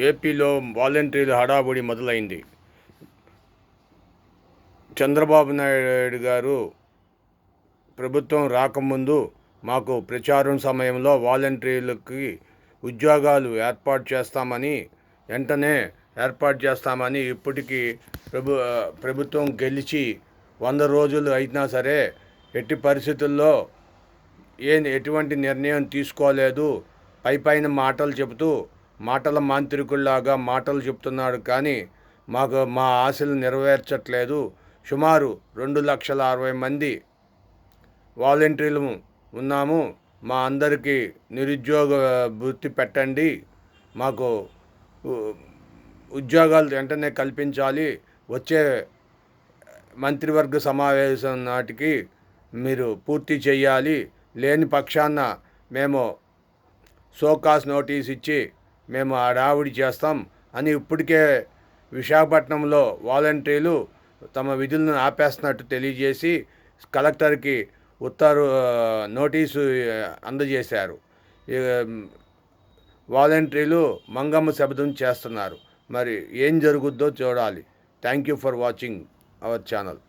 ఏపీలో వాలంటీర్ల హడావుడి మొదలైంది. చంద్రబాబు నాయుడు గారు ప్రభుత్వం రాకముందు మాకు ప్రచారం సమయంలో వాలంటీర్లకి ఉద్యోగాలు వెంటనే ఏర్పాటు చేస్తామని ఇప్పటికీ ప్రభుత్వం గెలిచి 100 రోజులు అయినా సరే ఎట్టి పరిస్థితుల్లో ఎటువంటి నిర్ణయం తీసుకోలేదు. పైపైన మాటలు చెబుతూ మాటల మాంత్రికుల్లాగా మాటలు చెప్తున్నాడు కానీ మా ఆశలు నెరవేర్చట్లేదు. సుమారు 2,60,000 మంది వాలంటీర్లు ఉన్నాము. మా అందరికీ నిరుద్యోగ వృత్తి పెట్టండి, మాకు ఉద్యోగాలు వెంటనే కల్పించాలి. వచ్చే మంత్రివర్గ సమావేశం నాటికి మీరు పూర్తి చేయాలి. లేని పక్షాన మేము షోకాజ్ నోటీస్ ఇచ్చి మేము హడావుడి చేస్తాం అని ఇప్పటికే విశాఖపట్నంలో వాలంటీర్లు తమ విధులను ఆపేస్తున్నట్టు తెలియజేసి కలెక్టర్కి నోటీసు అందజేశారు. వాలంటీర్లు మంగమ్మ శపథం చేస్తున్నారు. మరి ఏం జరుగుద్దో చూడాలి. Thank you for watching our channel.